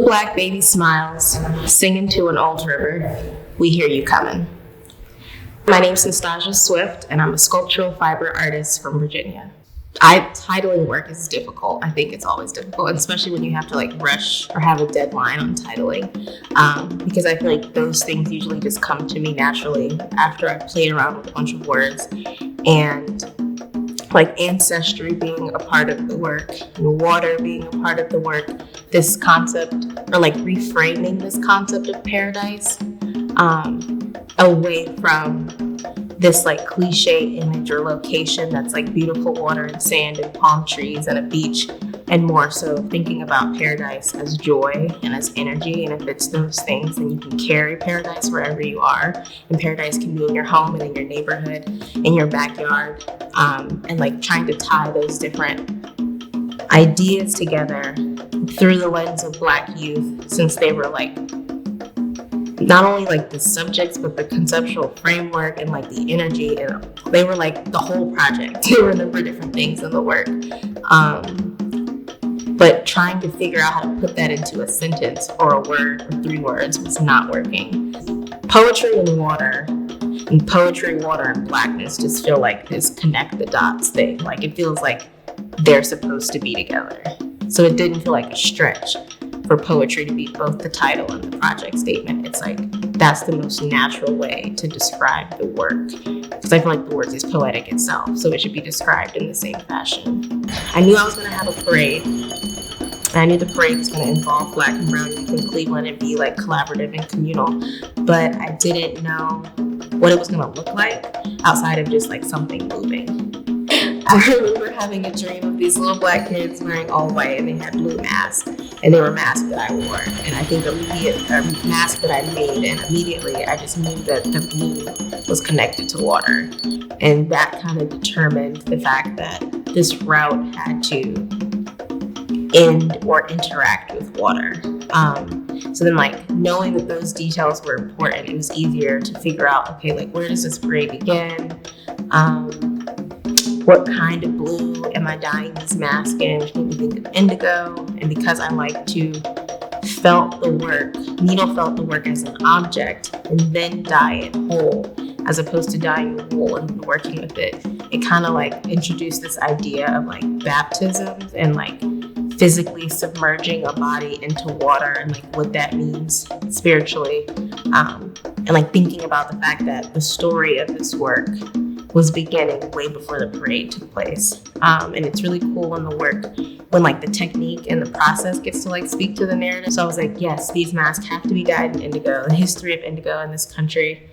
Black baby smiles, singing to an old river. We hear you coming. My name's Nastassja Swift, and I'm a sculptural fiber artist from Virginia. Titling work is difficult. I think it's always difficult, especially when you have to rush or have a deadline on titling, because I feel like those things usually just come to me naturally after I've played around with a bunch of words. And ancestry being a part of the work and water being a part of the work, this concept, or reframing this concept of paradise away from this cliche image or location that's beautiful water and sand and palm trees and a beach, and more so thinking about paradise as joy and as energy. And if it's those things, then you can carry paradise wherever you are. And paradise can be in your home and in your neighborhood, in your backyard, and trying to tie those different ideas together through the lens of Black youth, since they were not only the subjects, but the conceptual framework and the energy, and they were the whole project. There were a number of different things in the work, but trying to figure out how to put that into a sentence or a word or 3 words was not working. Poetry and water, and poetry, water, and Blackness just feel like this connect the dots thing. It feels like they're supposed to be together. So it didn't feel like a stretch for poetry to be both the title and the project statement. It's that's the most natural way to describe the work, because I feel like the work is poetic itself, so it should be described in the same fashion. I knew I was going to have a parade, and I knew the parade was going to involve Black and brown youth in Cleveland and be collaborative and communal, but I didn't know what it was going to look like outside of just something moving. I remember having a dream of these little Black kids wearing all white, and they had blue masks, and they were masks that I wore. And I think a mask that I made, and immediately I just knew that the blue was connected to water. And that kind of determined the fact that this route had to end or interact with water. So then knowing that those details were important, it was easier to figure out, okay, where does this parade begin? What kind of blue am I dyeing these masks in, which made me think of indigo. And because I like to needle felt the work as an object and then dye it whole, as opposed to dyeing the wool and working with it, it kind of introduced this idea of baptisms and physically submerging a body into water and what that means spiritually. And thinking about the fact that the story of this work was beginning way before the parade took place. And it's really cool in the work when the technique and the process gets to speak to the narrative. So I was yes, these masks have to be dyed in indigo. The history of indigo in this country,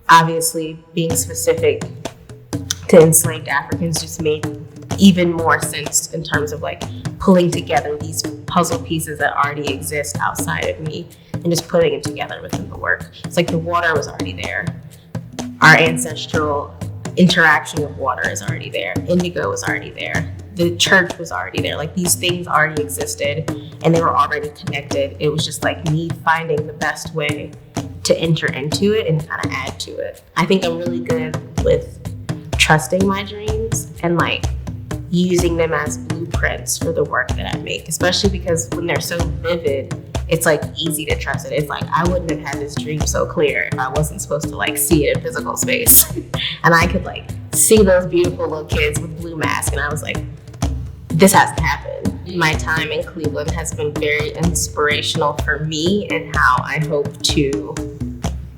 obviously being specific to enslaved Africans, just made even more sense in terms of pulling together these puzzle pieces that already exist outside of me and just putting it together within the work. It's the water was already there. Our ancestral interaction with water is already there. Indigo was already there. The church was already there. These things already existed and they were already connected. It was just me finding the best way to enter into it and kind of add to it. I think I'm really good with trusting my dreams and using them as blueprints for the work that I make, especially because when they're so vivid, it's easy to trust it. It's I wouldn't have had this dream so clear if I wasn't supposed to see it in physical space. And I could see those beautiful little kids with blue masks, and I was this has to happen. My time in Cleveland has been very inspirational for me and how I hope to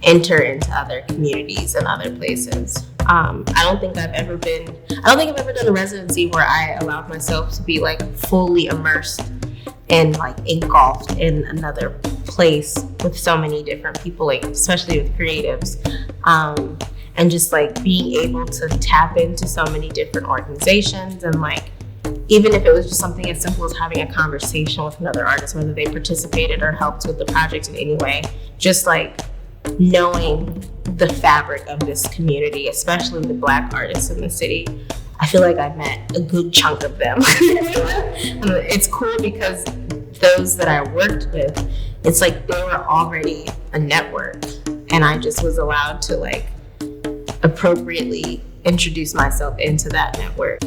enter into other communities and other places. I don't think I've ever done a residency where I allowed myself to be fully immersed and engulfed in another place with so many different people, especially with creatives, and just being able to tap into so many different organizations, and even if it was just something as simple as having a conversation with another artist, whether they participated or helped with the project in any way, just knowing the fabric of this community, especially the Black artists in the city. I feel like I've met a good chunk of them. It's cool because those that I worked with, it's they were already a network, and I just was allowed to appropriately introduce myself into that network.